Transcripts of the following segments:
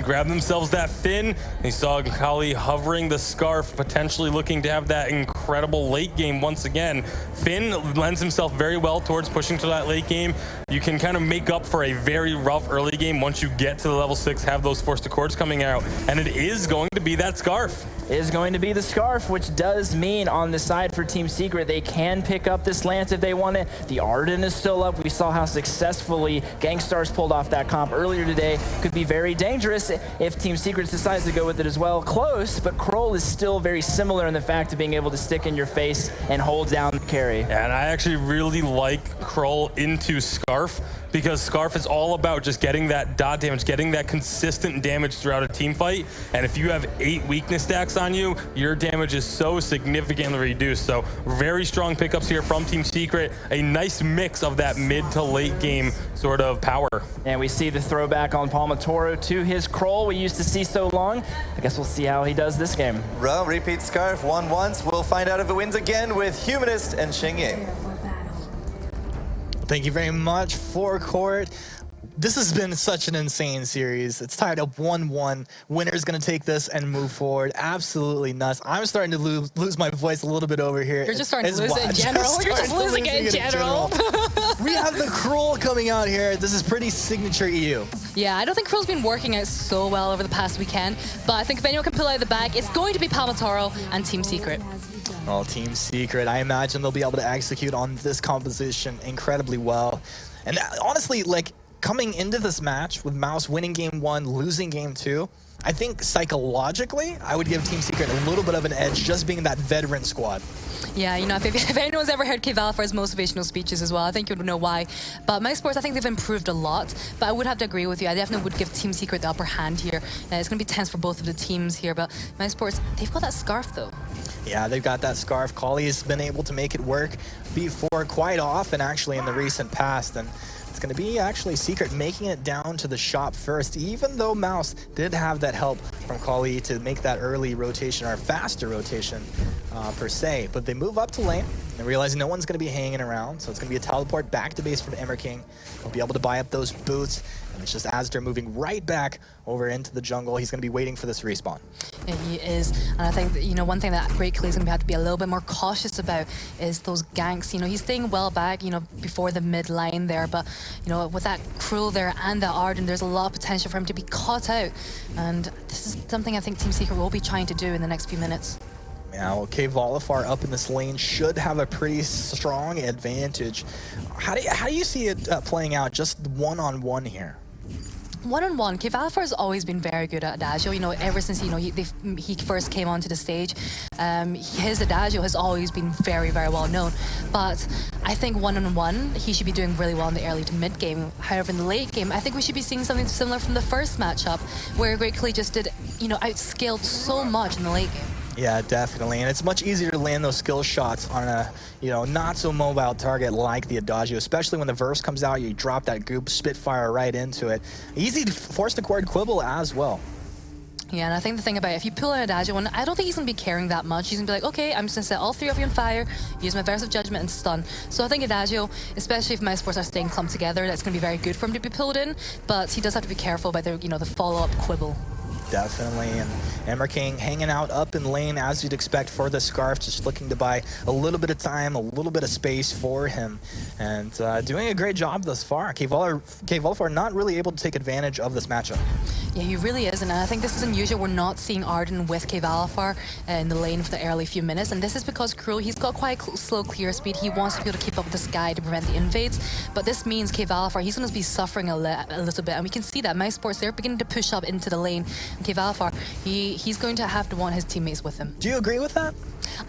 grab themselves that Finn. They saw Kali hovering the Scarf, potentially looking to have that incredible late game once again. Finn lends himself very well towards pushing to that late game. You can kind of make up for a very rough early game once you get to the level 6, have those forced accords coming out, and it is going to be that Scarf. It is going to be the Scarf, which does mean on the side for Team Secret, they can pick up this Lance if they want it. The Arden is still up. We saw how successfully Gangstars pulled off that comp earlier today. Could be very dangerous if Team Secret decides to go with it as well. Close, but Kroll is still very similar in the fact of being able to stick in your face and hold down the carry. And I actually really like Kroll into Scarf, because Scarf is all about just getting that dot damage, getting that consistent damage throughout a team fight. And if you have 8 weakness stacks on you, your damage is so significantly reduced. So very strong pickups here from Team Secret. A nice mix of that mid to late game sort of power. And we see the throwback on Palmatoro to his Kroll we used to see so long. I guess we'll see how he does this game. Well, repeat Scarf won once. We'll find out if it wins again with Humanist and Xingying. Thank you very much for Court. This has been such an insane series. It's tied up 1-1. Winner's gonna take this and move forward. Absolutely nuts. I'm starting to lose my voice a little bit over here. You're just starting to lose it in general. You're just losing it in general. We have the Kroll coming out here. This is pretty signature EU. Yeah, I don't think Kroll's been working out so well over the past weekend, but I think if anyone can pull out the bag, it's going to be Palmatoro and Team Secret. Well, Team Secret, I imagine they'll be able to execute on this composition incredibly well. And honestly, like, coming into this match with Mouse winning game 1, losing game 2, I think psychologically, I would give Team Secret a little bit of an edge just being that veteran squad. Yeah, you know, if anyone's ever heard Kvalfar's motivational speeches as well, I think you would know why. But MouseSports, I think they've improved a lot, but I would have to agree with you. I definitely would give Team Secret the upper hand here. It's going to be tense for both of the teams here, but MouseSports, they've got that Scarf though. Yeah, they've got that Scarf. Kali's been able to make it work before quite often, actually, in the recent past. And it's going to be actually Secret making it down to the shop first, even though Mouse did have that help from Kali to make that early rotation, or faster rotation per se. But they move up to lane and realize no one's going to be hanging around, so it's going to be a teleport back to base for the Emmer King. He'll be able to buy up those boots, and it's just Azdir moving right back over into the jungle. He's going to be waiting for this respawn. Yeah, he is, and I think that, you know, one thing that Great Kali's going to have to be a little bit more cautious about is those ganks. You know, he's staying well back, you know, before the mid line there, but, you know, with that Cruel there and the Arden, there's a lot of potential for him to be caught out, and this is something I think Team Secret will be trying to do in the next few minutes. Yeah, well, Kvalfar up in this lane should have a pretty strong advantage. How do you see it playing out just one-on-one here? One-on-one, Kvalfar has always been very good at Adagio. You know, ever since, you know, he first came onto the stage, his Adagio has always been very, very well known. But I think one-on-one, he should be doing really well in the early to mid game. However, in the late game, I think we should be seeing something similar from the first matchup, where Great Kali just did, you know, outscaled so much in the late game. Yeah, definitely, and it's much easier to land those skill shots on a, you know, not so mobile target like the Adagio, especially when the verse comes out, you drop that goop Spitfire right into it. Easy to force the cord Quibble as well. Yeah, and I think the thing about it, if you pull an Adagio one, I don't think he's going to be caring that much. He's going to be like, okay, I'm just going to set all 3 of you on fire, use my Verse of Judgment and stun. So I think Adagio, especially if MouseSports are staying clumped together, that's going to be very good for him to be pulled in, but he does have to be careful about the, you know, the follow-up Quibble. Definitely, and Emmer King hanging out up in lane as you'd expect for the Scarf, just looking to buy a little bit of time, a little bit of space for him, and doing a great job thus far. Kvalfar not really able to take advantage of this matchup. Yeah, he really is, and I think this is unusual. We're not seeing Arden with Kvalfar in the lane for the early few minutes, and this is because Cruel, he's got quite slow clear speed. He wants to be able to keep up with this guy to prevent the invades, but this means Kvalfar, he's going to be suffering a little bit, and we can see that MouseSports, they're beginning to push up into the lane. And Kvalfar, he's going to have to want his teammates with him. Do you agree with that?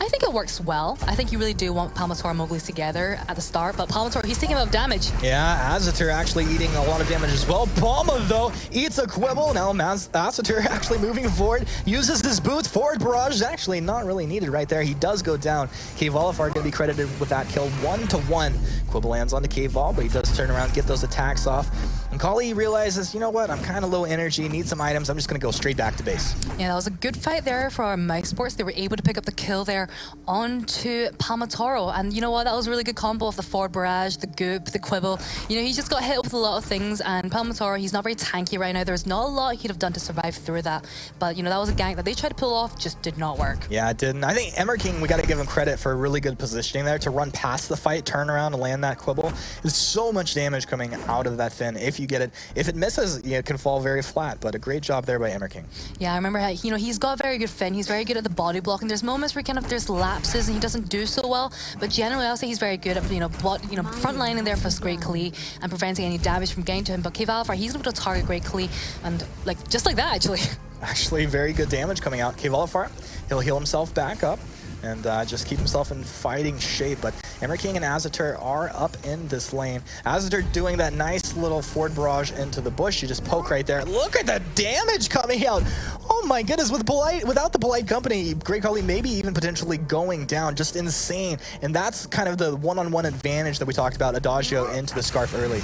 I think it works well. I think you really do want Palmatoro and Mowgli together at the start, but Palmatoro, he's taking a lot of damage. Yeah, Azatir actually eating a lot of damage as well. Palma, though, eats a Quibble. Now Azatir actually moving forward, uses his boots. Forward barrage is actually not really needed right there. He does go down. Kvalfar going to be credited with that kill 1-1. Quibble lands onto Kval, but he does turn around, get those attacks off. And Kali realizes, you know what, I'm kind of low energy, need some items, I'm just going to go straight back to base. Yeah, that was a good fight there for our MouseSports. They were able to pick up the kill there onto Palmatoro. And you know what, that was a really good combo of the forward barrage, the goop, the quibble. You know, he just got hit with a lot of things, and Palmatoro, he's not very tanky right now. There's not a lot he could have done to survive through that. But, you know, that was a gank that they tried to pull off, just did not work. Yeah, it didn't. I think King, we got to give him credit for really good positioning there to run past the fight, turn around and land that quibble. There's so much damage coming out of that fin. If you get it, if it misses, it can fall very flat, but a great job there by King. Yeah, I remember how, you know, he's got a very good fin. He's very good at the body block, and there's moments where there's lapses and he doesn't do so well, but generally I'll say he's very good at, front lining there for Great Klee and preventing any damage from getting to him. But Kvalfar, he's able to target Great Klee, and just like that, actually. Actually, very good damage coming out. Kvalfar, he'll heal himself back up and just keep himself in fighting shape. But King and Azatur are up in this lane. Azatur doing that nice little forward barrage into the bush. You just poke right there. Look at the damage coming out. Oh my goodness, without the polite company, Great Kali maybe even potentially going down. Just insane. And that's kind of the one-on-one advantage that we talked about, Adagio into the Scarf early.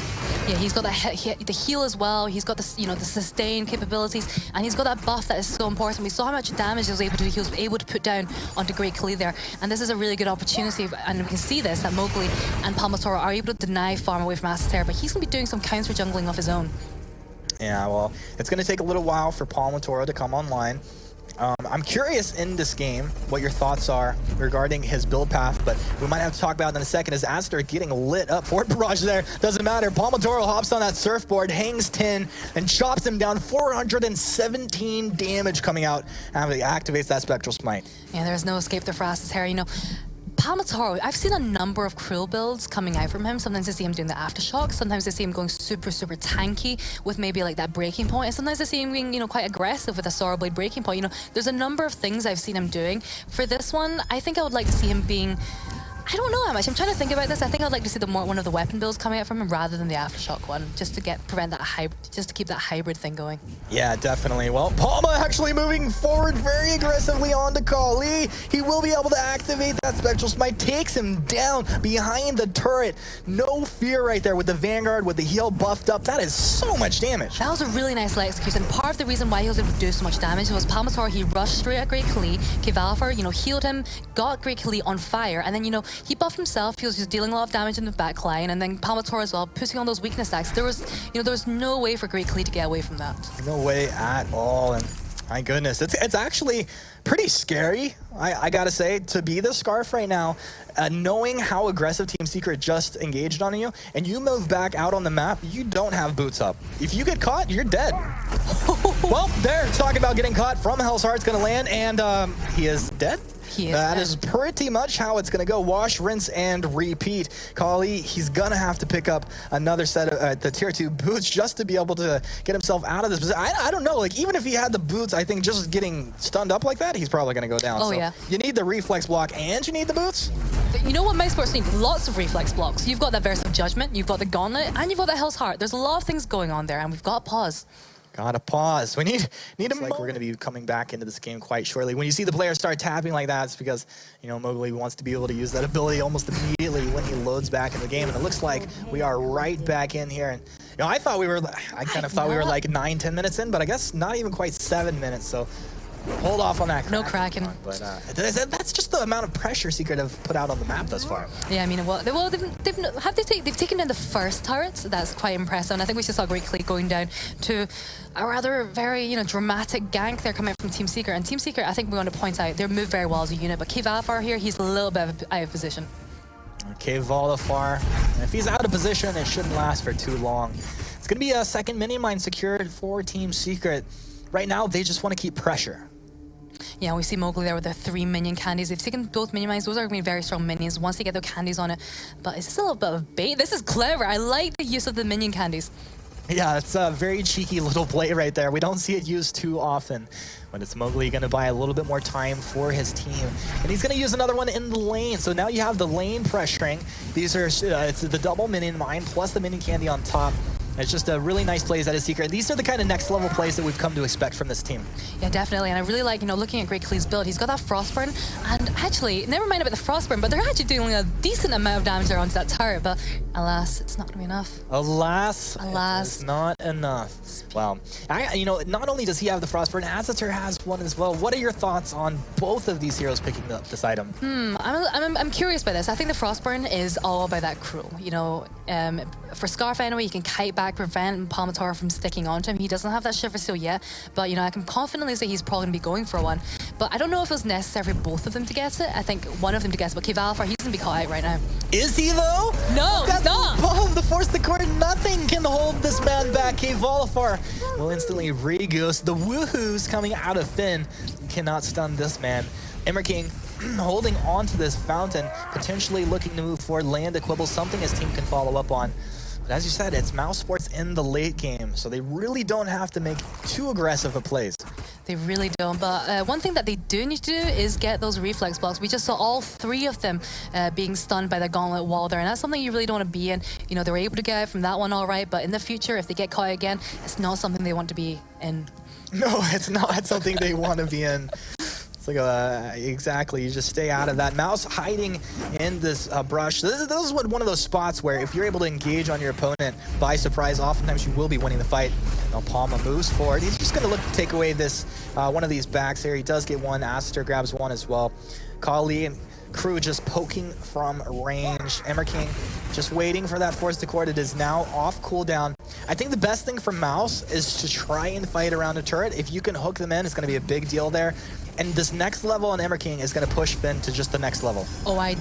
Yeah, he's got the heal as well. He's got the, the sustain capabilities, and he's got that buff that is so important. We saw how much damage he was able to put down onto Great Kali there, and this is a really good opportunity, and we can see this, that Mowgli and Palmatoro are able to deny farm away from Azatur, but he's going to be doing some counter jungling of his own. Yeah, well, it's going to take a little while for Palmatoro to come online. I'm curious in this game what your thoughts are regarding his build path, but we might have to talk about it in a second as Azatur getting lit up. Forward barrage there, doesn't matter. Palmatoro hops on that surfboard, hangs 10, and chops him down. 417 damage coming out after he activates that Spectral Smite. Yeah, there's no escape there for Azatur. Palmatoro, I've seen a number of cruel builds coming out from him. Sometimes I see him doing the aftershock. Sometimes I see him going super, super tanky with maybe like that breaking point. And sometimes I see him being, quite aggressive with a Sorrow Blade breaking point. There's a number of things I've seen him doing. For this one, I think I would like to see him being... I don't know how much. I'm trying to think about this. I think I'd like to see one of the weapon builds coming out from him rather than the aftershock one, just to prevent that hybrid, just to keep that hybrid thing going. Yeah, definitely. Well, Palma actually moving forward very aggressively onto Kali. He will be able to activate that Spectral Smite, takes him down behind the turret. No fear right there with the Vanguard, with the heal buffed up. That is so much damage. That was a really nice execution. Part of the reason why he was able to do so much damage was Palmatoro, he rushed straight at Great Klee. Kvalfar, healed him, got Great Klee on fire, and then, he buffed himself. He was just dealing a lot of damage in the back line, and then Palmatoro as well, putting on those weakness stacks. There was no way for Great Klee to get away from that. No way at all, and my goodness, it's actually pretty scary, I gotta say, to be the Scarf right now, knowing how aggressive Team Secret just engaged on you, and you move back out on the map, you don't have boots up. If you get caught, you're dead. Well, there, talking about getting caught from Hell's Heart's gonna land, and he is dead. That is pretty much how it's going to go. Wash, rinse, and repeat. Kali, he's going to have to pick up another set of the tier 2 boots just to be able to get himself out of this position. I don't know. Even if he had the boots, I think just getting stunned up like that, he's probably going to go down. Oh, so yeah. You need the reflex block and you need the boots. You know what MouseSports need? Lots of reflex blocks. You've got that Verse of Judgment, you've got the Gauntlet, and you've got the Hell's Heart. There's a lot of things going on there, and we've got to pause. Gotta pause. We need a like we're going to be coming back into this game quite shortly. When you see the players start tapping like that, it's because, Mowgli wants to be able to use that ability almost immediately when he loads back in the game. And it looks like we are right back in here. And, I thought we were, I kind of thought we were like 9-10 minutes in, but I guess not even quite 7 minutes. So hold off on that. No Kraken. But that's just the amount of pressure Secret have put out on the map thus far. Yeah, I mean, they've taken down the first turrets. That's quite impressive. And I think we just saw Great Klee going down to a rather very, dramatic gank there coming from Team Secret. And Team Secret, I think we want to point out, they move very well as a unit. But Kvalfar here, he's a little bit out of position. Okay, Kvalfar. If he's out of position, it shouldn't last for too long. It's going to be a second mini mine secured for Team Secret. Right now, they just want to keep pressure. Yeah, we see Mowgli there with their 3 minion candies. They've taken both minion mines. Those are going to be very strong minions once they get their candies on it. But is this a little bit of bait? This is clever. I like the use of the minion candies. Yeah, it's a very cheeky little play right there. We don't see it used too often. But it's Mowgli going to buy a little bit more time for his team. And he's going to use another one in the lane. So now you have the lane pressuring. These are it's the double minion mine plus the minion candy on top. It's just a really nice plays that is Secret. These are the kind of next level plays that we've come to expect from this team. Yeah, definitely. And I really like, looking at Great Klee's build. He's got that Frostburn. And actually, never mind about the Frostburn, but they're actually doing a decent amount of damage there onto that turret. But Alas, it's not going to be enough. Alas, Alas. it's not enough. Well, you know, not only does he have the Frostburn, Azatur has one as well. What are your thoughts on both of these heroes picking up this item? I'm curious by this. I think the Frostburn is all about that crew. You know, for Scarf anyway, he can kite back, prevent Palmator from sticking onto him. He doesn't have that Shiver Seal yet, but you know, I can confidently say he's probably going to be going for one. But I don't know if it was necessary for both of them to get it. I think one of them to get it, but Kivalfar, he's going to be caught out right now. Is he though? No, he's not. Above the Force the Court, nothing can hold this man back. Kvalfar will instantly re-goose. The woohoos coming out of Finn cannot stun this man. Emmerking holding on to this fountain, potentially looking to move forward, land a quibble, something his team can follow up on. But as you said, it's MouseSports in the late game, so they really don't have to make too aggressive of plays. They really don't, but one thing that they do need to do is get those reflex blocks. We just saw all three of them being stunned by the gauntlet wall there, and that's something you really don't want to be in. You know, they were able to get out from that one all right, but in the future, if they get caught again, it's not something they want to be in. No, it's not something they want to be in. It's like exactly, you just stay out of that. Mouse hiding in this brush. This is one of those spots where if you're able to engage on your opponent by surprise, oftentimes you will be winning the fight. Now Palma moves forward. He's just going to look to take away this one of these backs here. He does get one. Azatur grabs one as well. Kali and crew just poking from range. Emmerking just waiting for that Force to Court. It is now off cooldown. I think the best thing for Mouse is to try and fight around a turret. If you can hook them in, it's going to be a big deal there. And this next level on Emmerking is going to push Finn to just the next level. Oh, I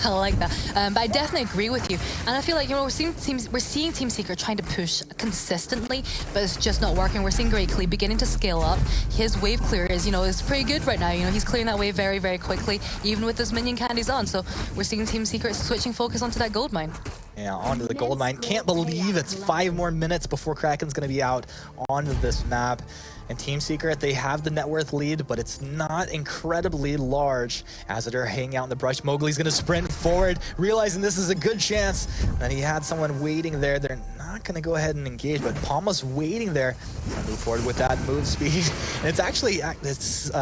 like that. But I definitely agree with you. And I feel like, you know, we're seeing Team Secret trying to push consistently, but it's just not working. We're seeing Greatly beginning to scale up. His wave clear is, you know, is pretty good right now. You know, he's clearing that wave very, very quickly, even with his minion candies on. So we're seeing Team Secret switching focus onto that gold mine. Yeah, onto the gold mine. Can't believe it's 5 more minutes before Kraken's going to be out onto this map. And Team Secret, they have the net worth lead, but it's not incredibly large. Azatur hanging out in the brush. Mowgli's going to sprint forward, realizing this is a good chance. And he had someone waiting there. They're not going to go ahead and engage, but Palma's waiting there. Move forward with that move speed. And it's actually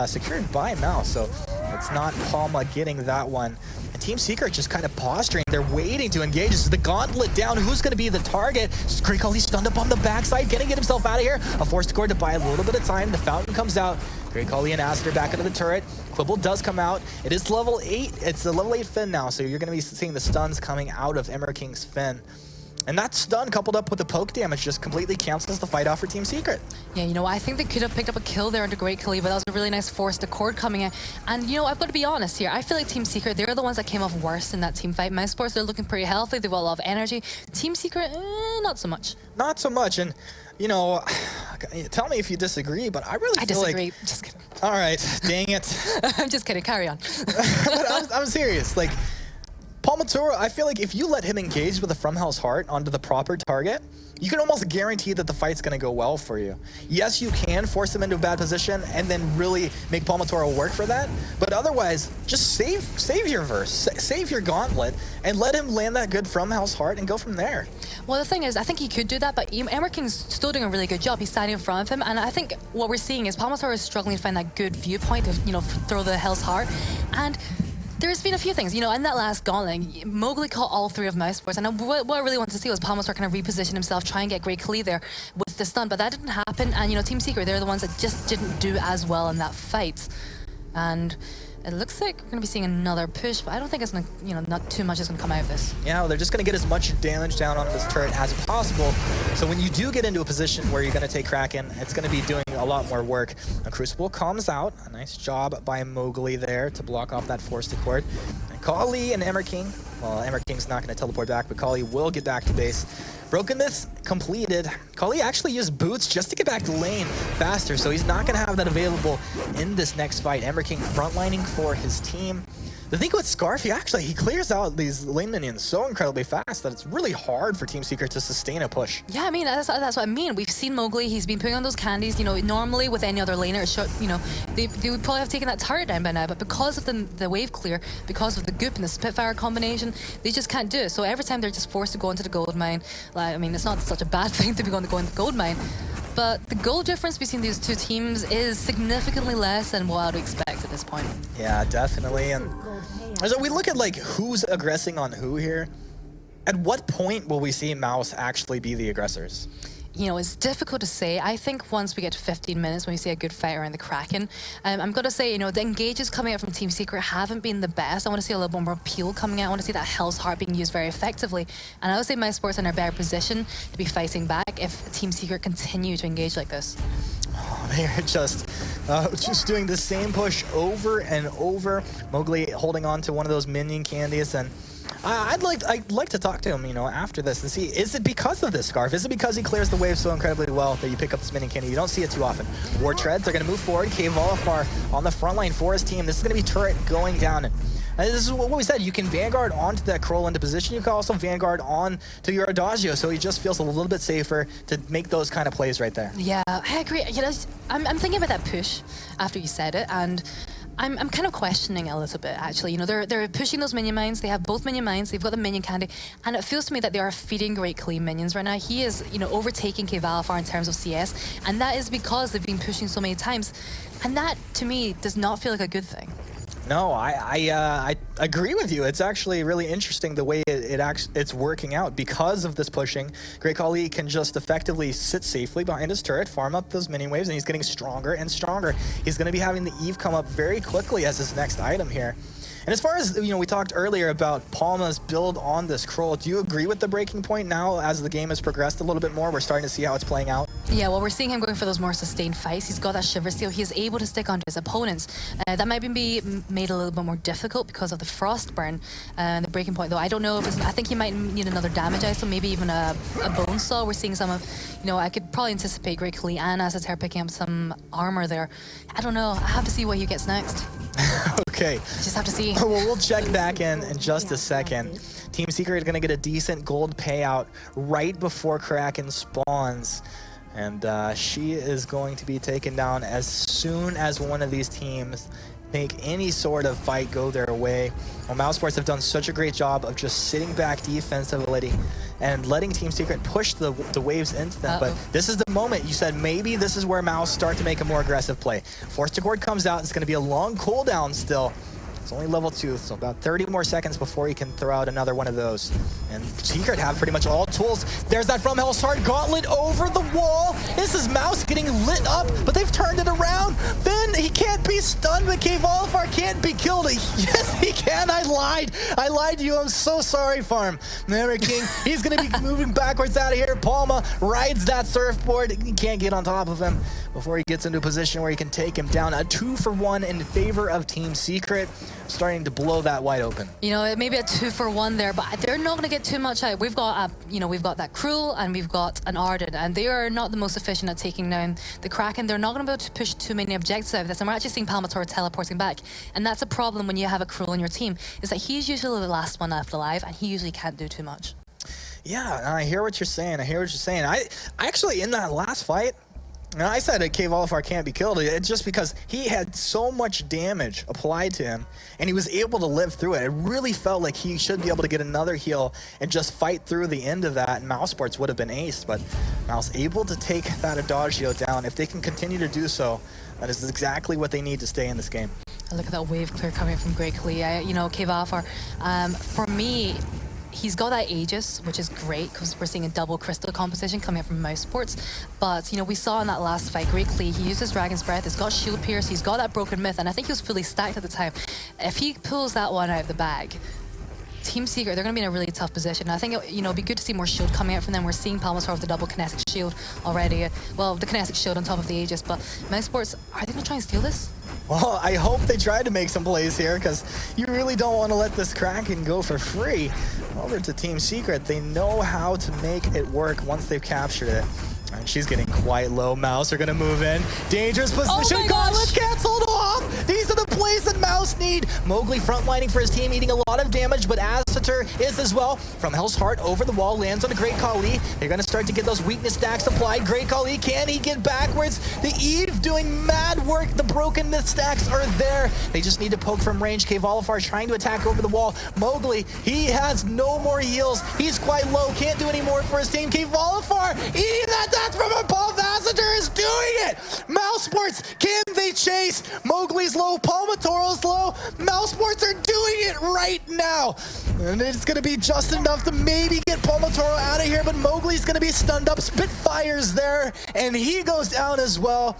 secured by Mouse, so it's not Palma getting that one. And Team Secret just kind of posturing. They're waiting to engage. This is the gauntlet down. Who's going to be the target? Great Call, he's stunned up on the backside. Getting himself out of here. A Force to Court to buy a little bit of time. The fountain comes out. Great Call and Azatur back into the turret. Quibble does come out. It is level 8. It's the level 8 Finn now, so you're going to be seeing the stuns coming out of Emmerking's Finn. And that stun coupled up with the poke damage just completely cancels the fight off for Team Secret. Yeah, you know, I think they could have picked up a kill there into Great Khali, but that was a really nice Force to Court coming in. And, you know, I've got to be honest here. I feel like Team Secret, they're the ones that came off worst in that team fight. MouseSports, they're looking pretty healthy. They've got a lot of energy. Team Secret, not so much. Not so much. And, you know, tell me if you disagree, but I really feel disagree. like... Just kidding. All right, dang it. I'm just kidding. Carry on. But I'm serious. Like, Palmator, I feel like if you let him engage with a From Hell's Heart onto the proper target, you can almost guarantee that the fight's going to go well for you. Yes, you can force him into a bad position and then really make Palmator work for that, but otherwise, just save your verse, save your gauntlet, and let him land that good From Hell's Heart and go from there. Well, the thing is, I think he could do that, but Emmerking's still doing a really good job. He's standing in front of him, and I think what we're seeing is Palmator is struggling to find that good viewpoint to, you know, throw the Hell's Heart, and there's been a few things, you know, in that last gauntlet, Mowgli caught all 3 of MouseSports, and what I really wanted to see was Palmator kind of reposition himself, try and get Great Khali there with the stun, but that didn't happen, and, you know, Team Secret, they're the ones that just didn't do as well in that fight. And it looks like we're going to be seeing another push, but I don't think it's going to, you know, not too much is going to come out of this. Yeah, well, they're just going to get as much damage down on this turret as possible. So when you do get into a position where you're going to take Kraken, it's going to be doing a lot more work. A Crucible comes out. A nice job by Mowgli there to block off that Force to Court. And Kali and Emmerking, well, Emmerking's not going to teleport back, but Kali will get back to base. Broken Myths completed. Kali actually used boots just to get back to lane faster, so he's not going to have that available in this next fight. Emmerking frontlining for his team. The thing with Scarf, he clears out these lane minions so incredibly fast that it's really hard for Team Secret to sustain a push. Yeah, I mean, that's what I mean. We've seen Mowgli, he's been putting on those candies, you know, normally with any other laner, you know, they would probably have taken that turret down by now, but because of the wave clear, because of the goop and the Spitfire combination, they just can't do it. So every time they're just forced to go into the gold mine, like, I mean, it's not such a bad thing to be going to go into the gold mine, but the goal difference between these two teams is significantly less than what I would expect at this point. Yeah, definitely. And so we look at like who's aggressing on who here. At what point will we see Mouse actually be the aggressors? You know, it's difficult to say. I think once we get to 15 minutes, when we see a good fight around the Kraken, I'm going to say, you know, the engages coming out from Team Secret haven't been the best. I want to see a little bit more appeal coming out. I want to see that Hell's Heart being used very effectively. And I would say MouseSports are in a better position to be fighting back if Team Secret continue to engage like this. Oh, they're just doing the same push over and over. Mowgli holding on to one of those minion candies, and I'd like to talk to him, you know, after this and see, is it because of this Scarf? Is it because he clears the wave so incredibly well that you pick up this minion candy? You don't see it too often. War Treads are going to move forward. Volafar on the front line for his team. This is going to be turret going down. And this is what we said. You can Vanguard onto that Kroll into position. You can also Vanguard on to your Adagio, so he just feels a little bit safer to make those kind of plays right there. Yeah, I agree. You know, I'm thinking about that push after you said it, and I'm kind of questioning a little bit, actually. You know, they're pushing those minion mines. They have both minion mines. They've got the minion candy. And it feels to me that they are feeding Great Khali minions right now. He is, you know, overtaking Valafar in terms of CS. And that is because they've been pushing so many times. And that, to me, does not feel like a good thing. No, I agree with you. It's actually really interesting the way it's working out because of this pushing. Great Khali can just effectively sit safely behind his turret, farm up those mini waves, and he's getting stronger and stronger. He's going to be having the Eve come up very quickly as his next item here. And as far as, you know, we talked earlier about Palma's build on this Kroll, do you agree with the breaking point now as the game has progressed a little bit more? We're starting to see how it's playing out. Yeah, well, we're seeing him going for those more sustained fights. He's got that Shiver Steel. He is able to stick onto his opponents. That might be made a little bit more difficult because of the Frostburn. The breaking point, though, I don't know if it's... I think he might need another damage item, maybe even a Bone Saw. We're seeing some of... You know, I could probably anticipate Great Khali and Asater picking up some armor there. I don't know. I have to see what he gets next. Okay. Just have to see. Well, we'll check back in just a second. Team Secret is going to get a decent gold payout right before Kraken spawns. And she is going to be taken down as soon as one of these teams make any sort of fight go their way. Well, MouseSports have done such a great job of just sitting back defensively and letting Team Secret push the waves into them. But this is the moment you said maybe this is where Mouse start to make a more aggressive play. Force Accord comes out. It's going to be a long cooldown still. It's only level 2, so about 30 more seconds before he can throw out another one of those. And Secret have pretty much all tools. There's that From Hell's Heart Gauntlet over the wall. This is Mouse getting lit up, but they've turned it around. Then he can't be stunned, but Volafar can't be killed. Yes, he can. I lied to you. I'm so sorry, Farm. Remember, King, he's going to be moving backwards out of here. Palma rides that surfboard. He can't get on top of him before he gets into a position where he can take him down. A 2-for-1 in favor of Team Secret, starting to blow that wide open. You know, maybe a 2-for-1 there, but they're not going to get too much out. We've got we've got that Cruel and we've got an Arden, and they are not the most efficient at taking down the Kraken. They're not going to be able to push too many objectives out of this, and we're actually seeing Palmator teleporting back. And that's a problem when you have a Cruel in your team, is that he's usually the last one left alive, and he usually can't do too much. Yeah, I hear what you're saying. I actually, in that last fight, now, I said that Volafar can't be killed. It's just because he had so much damage applied to him, and he was able to live through it. It really felt like he should be able to get another heal and just fight through the end of that, and MouseSports would have been aced, but Mouse able to take that Adagio down. If they can continue to do so, that is exactly what they need to stay in this game. Look at that wave clear coming from Great Khali. You know, Volafar, for me, he's got that Aegis, which is great because we're seeing a double crystal composition coming up from MouseSports. But, you know, we saw in that last fight, Great Khali, he used his Dragon's Breath, he's got Shield Pierce, he's got that Broken Myth, and I think he was fully stacked at the time. If he pulls that one out of the bag, Team Secret, they're going to be in a really tough position. I think, you know, it'd be good to see more shield coming out from them. We're seeing Palmator with the double kinetic shield already. Well, the kinetic shield on top of the Aegis, but MouseSports, are they going to try and steal this? Well, I hope they try to make some plays here, because you really don't want to let this Kraken go for free. Over to Team Secret, they know how to make it work once they've captured it. And she's getting quite low. Mouse are going to move in. Dangerous position. Oh Gauntlet canceled off. These are the plays that Mouse need. Mowgli frontlining for his team, eating a lot of damage, but Asater is as well. From Hell's Heart over the wall, lands on a Great Khali. They're going to start to get those weakness stacks applied. Great Khali, can he get backwards? The Eve doing mad work. The broken myth stacks are there. They just need to poke from range. Volafar trying to attack over the wall. Mowgli, he has no more heals. He's quite low. Can't do any more for his team. Volafar eating that from above. Azadir is doing it! MouseSports, can they chase? Mowgli's low, Palmatoro's low. MouseSports are doing it right now. And it's going to be just enough to maybe get Palmatoro out of here, but Mowgli's going to be stunned up. Spitfire's there, and he goes down as well.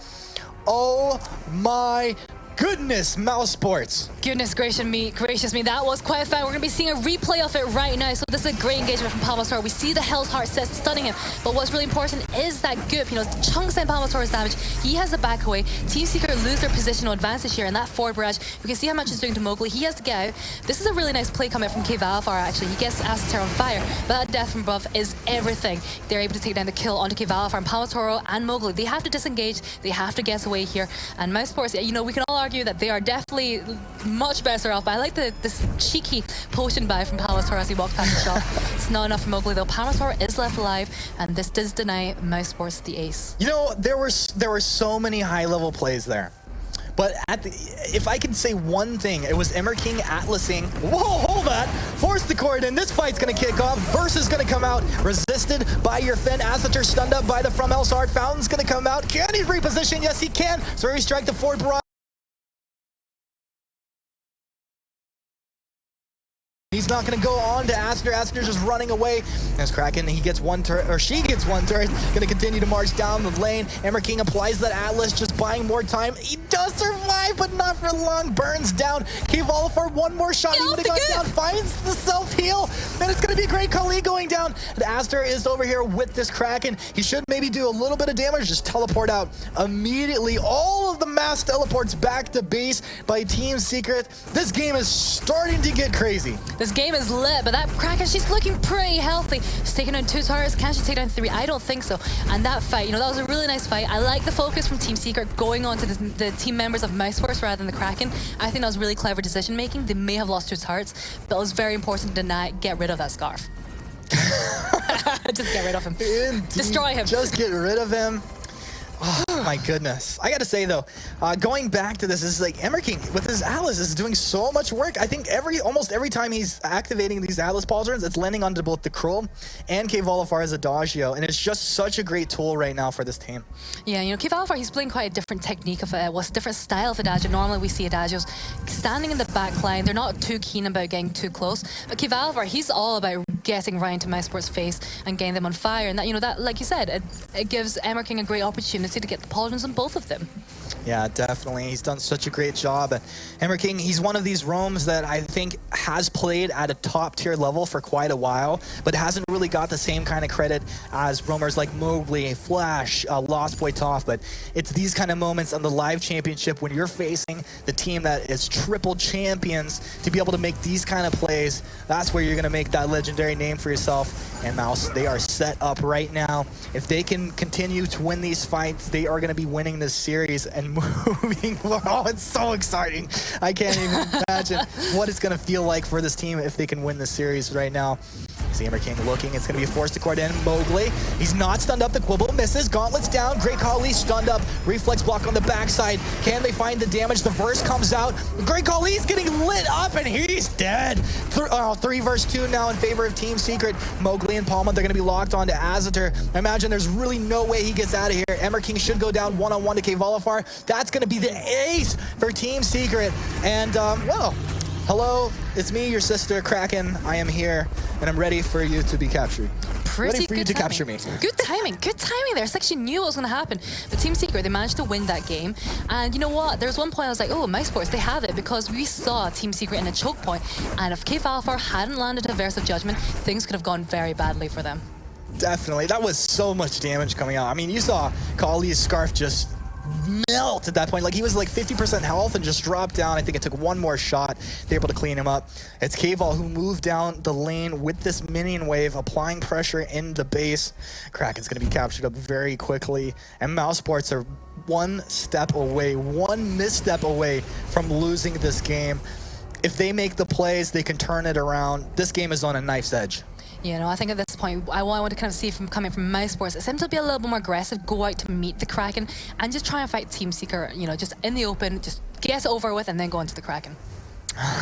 Oh my goodness, MouseSports. Goodness gracious me, that was quite a fight. We're going to be seeing a replay of it right now. So this is a great engagement from Palmator. We see the Hell's Heart set stunning him, but what's really important is that goop, chunks in Palmator's damage. He has the back away. Team Secret lose their positional advantage here, and that forward barrage, we can see how much it's doing to Mowgli. He has to get out. This is a really nice play coming from K-Valfar, actually. He gets Azadir on fire, but that death from above is everything. They're able to take down the kill onto K-Valfar, and Palmatoro and Mowgli. They have to disengage. They have to get away here. And MouseSports, we can all argue that they are definitely much better off. But I like this cheeky potion buy from Palmator as he walked past the shop. It's not enough for Mowgli though. Palmator is left alive, and this does deny MouseSports the ace. There were so many high-level plays there. But if I can say one thing, it was Emmerking Atlasing. Whoa, hold that! Force the cord in. This fight's gonna kick off. Burst is gonna come out. Resisted by your Finn. Azadir stunned up by the from Hell's Heart. Fountain's gonna come out. Can he reposition? Yes, he can. So he strike the forward barrage. He's not going to go on to Azadir. Azadir's just running away. As Kraken, he gets one turret, or she gets one turret. Going to continue to march down the lane. Emmerking applies that Atlas, just buying more time. He does survive, but not for long. Burns down. K-Valfar, one more shot. He would have gone down. Finds the self-heal. And it's going to be a great Kali going down. And Azadir is over here with this Kraken. He should maybe do a little bit of damage. Just teleport out immediately. All of the mass teleports back to base by Team Secret. This game is starting to get crazy. This game is lit, but that Kraken, she's looking pretty healthy. She's taking down 2 turrets. Can she take down 3? I don't think so. And that fight, that was a really nice fight. I like the focus from Team Secret going on to the team members of MouseSports rather than the Kraken. I think that was really clever decision making. They may have lost 2 turrets, but it was very important to not get rid of that scarf. Just get rid of him. Indeed. Destroy him. Just get rid of him. Oh my goodness. I gotta say though, going back to this is like Emmerking with his Atlas is doing so much work. I think almost every time he's activating these Atlas pauldrons, it's landing onto both the Krull and K-Valfar's Adagio, and it's just such a great tool right now for this team. Yeah, K-Valfar, he's playing quite a different technique of a different style of Adagio. Normally we see Adagios standing in the back line. They're not too keen about getting too close. But K-Valfar, he's all about getting right into MouseSports' face and getting them on fire. And that, like you said, it gives Emmerking a great opportunity to get the pauldrons on both of them. Yeah, definitely. He's done such a great job. And Emmerking, he's one of these roams that I think has played at a top tier level for quite a while, but hasn't really got the same kind of credit as roamers like Mowgli, Flash, Lost Boy Toph. But it's these kind of moments on the live championship when you're facing the team that is triple champions to be able to make these kind of plays. That's where you're going to make that legendary name for yourself. And Mouse, they are set up right now. If they can continue to win these fights, they are going to be winning this series and moving forward. Oh, it's so exciting. I can't even imagine what it's going to feel like for this team if they can win this series right now. See Emmerking looking. It's going to be forced to court in. Mowgli, he's not stunned up. The Quibble misses. Gauntlets down. Great Kali stunned up. Reflex block on the backside. Can they find the damage? The verse comes out. Great Kali's getting lit up and he's dead. 3 versus 2 now in favor of Team Secret. Mowgli and Palma, they're going to be locked onto Azadir. I imagine there's really no way he gets out of here. Emmerking should go down one-on-one to K-Valfar. That's going to be the ace for Team Secret. And, well, hello, it's me, your sister, Kraken. I am here, and I'm ready for you to be captured. Ready for you to capture me. Good timing there. It's like she knew what was going to happen. But Team Secret, they managed to win that game. And you know what? There's one point I was like, oh, MouseSports, they have it, because we saw Team Secret in a choke point. And if K-Valfar hadn't landed a Verse of Judgment, things could have gone very badly for them. Definitely. That was so much damage coming out. I mean, you saw Kali's scarf just melt at that point. Like, he was like 50% health and just dropped down. I think it took one more shot. They're able to clean him up. It's K-Val who moved down the lane with this minion wave, applying pressure in the base. Kraken's going to be captured up very quickly. And MouseSports are one step away, one misstep away from losing this game. If they make the plays, they can turn it around. This game is on a knife's edge. I think at this point, I want to kind of see from coming from MouseSports, it's them to be a little bit more aggressive, go out to meet the Kraken, and just try and fight Team Seeker, just in the open, just get it over with, and then go into the Kraken.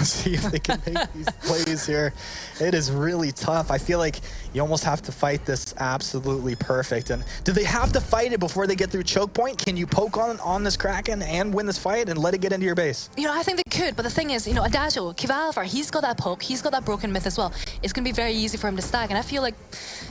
See if they can make these plays here. It is really tough. I feel like you almost have to fight this absolutely perfect. And do they have to fight it before they get through choke point? Can you poke on this Kraken and win this fight and let it get into your base? You know, I think they could, but the thing is, you know, Adagio, Kivalvar, he's got that poke, he's got that broken myth as well. It's going to be very easy for him to stack, and I feel like,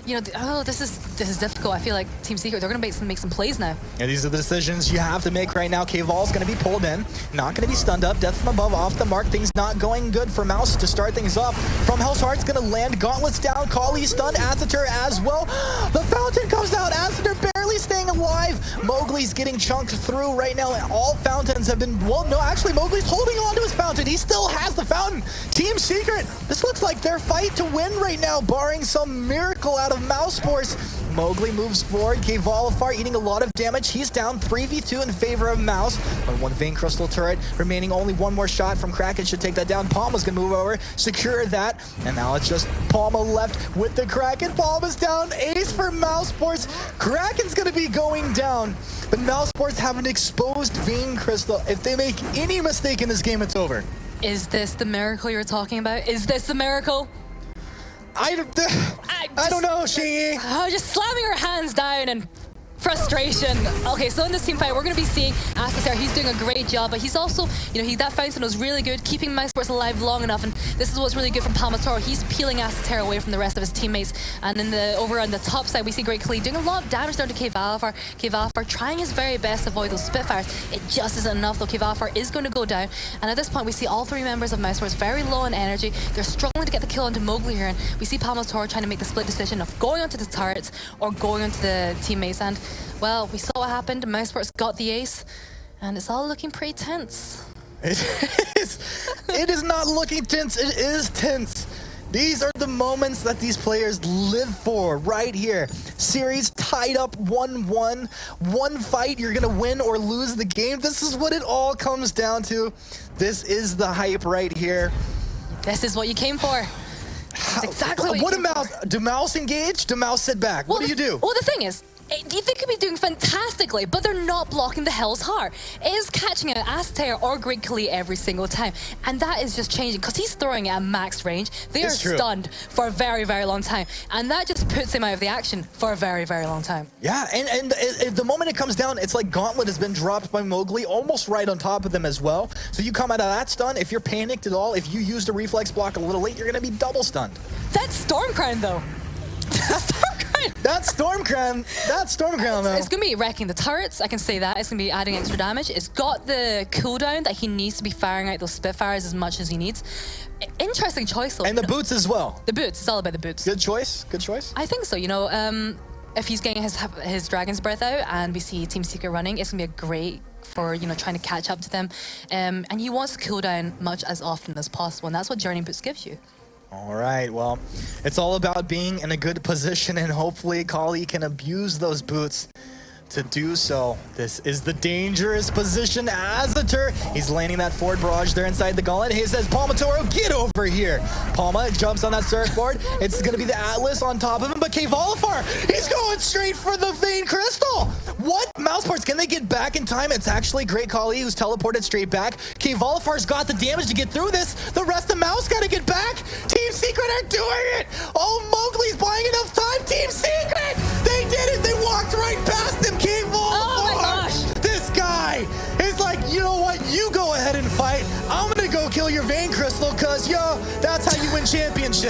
you know, this is difficult. I feel like Team Secret, they're going to make some plays now. Yeah, these are the decisions you have to make right now. K-Vol's going to be pulled in, not going to be stunned up. Death from above, off the mark. Things not going good for Mouse to start things off. From Hell's Heart's going to land. Gauntlet's down. Kali stunned. Azatur as well. The fountain comes out. Azatur barely staying alive. Mowgli's getting chunked through right now. All fountains have been... Well, no, actually, Mowgli's holding on to his fountain. He still has the fountain. Team Secret, this looks like their fight to win right now, barring some miracle out of MouseSports. Mowgli moves forward. Kvalifar eating a lot of damage. He's down 3v2 in favor of Mouse. On one Vein Crystal turret remaining. Only one more shot from Kraken should take that down. Palma's gonna move over, secure that, and now it's just Palma left with the Kraken. Palma's down. Ace for MouseSports. Kraken's gonna be going down, but MouseSports have an exposed Vein Crystal. If they make any mistake in this game, it's over. Is this the miracle you're talking about? Is this the miracle? I don't know, Shingy. Just slamming her hands down and frustration. Okay, so in this team fight, we're going to be seeing Astacer. He's doing a great job, but he's also, you know, that fountain was really good, keeping MouseSports alive long enough, and this is what's really good from Palmatoro. He's peeling Astacer away from the rest of his teammates, and then over on the top side, we see Great Khali doing a lot of damage down to Kvalifar. Kvalifar trying his very best to avoid those Spitfires. It just isn't enough, though. Kvalifar is going to go down, and at this point, we see all three members of MouseSports very low in energy. They're struggling to get the kill onto Mowgli here, and we see Palmatoro trying to make the split decision of going onto the turrets or going onto the teammates, and well, we saw what happened. MouseSports got the ace, and it's all looking pretty tense. It is not looking tense. It is tense. These are the moments that these players live for right here. Series tied up 1-1. One fight, you're going to win or lose the game. This is what it all comes down to. This is the hype right here. This is what you came for. That's exactly what you came for. Do Mouse engage? Do Mouse sit back? Well, what do you do? Well, the thing is, they could be doing fantastically, but they're not blocking the Hell's Heart. It is catching out Astair or Great Khali every single time, and that is just changing because he's throwing it at max range. They are stunned for a very, very long time, and that just puts him out of the action for a very, very long time. Yeah, and the moment it comes down, it's like Gauntlet has been dropped by Mowgli, almost right on top of them as well. So you come out of that stun, if you're panicked at all, if you used a reflex block a little late, you're going to be double stunned. That's Storm Crown, though. That's Storm Crown though. It's going to be wrecking the turrets, I can say that. It's going to be adding extra damage. It's got the cooldown that he needs to be firing out those Spitfires as much as he needs. Interesting choice, though. And the boots as well. The boots, it's all about the boots. Good choice, good choice. I think so, you know, if he's getting his Dragon's Breath out and we see Team Secret running, it's going to be a great for, you know, trying to catch up to them. And he wants to cool down much as often as possible, and that's what Journey Boots gives you. All right, well, it's all about being in a good position, and hopefully Kali can abuse those boots to do so. This is the dangerous position. Azatur, he's landing that forward barrage there inside the gauntlet. He says, Palmatoro, get over here. Palma jumps on that surfboard. It's going to be the Atlas on top of him, but Kvalifar, he's going straight for the Vein Crystal. What? MouseSports, can they get back in time? It's actually Great Khali who's teleported straight back. Kvalifar's got the damage to get through this. The rest of Mouse got to get back. Team Secret are doing it. Oh, Mowgli's buying enough time. Team Secret, they did it. They walked right past him. Oh my gosh! This guy is like, you know what? You go ahead and fight. I'm gonna go kill your Vein Crystal, cause yo, that's how you win championships.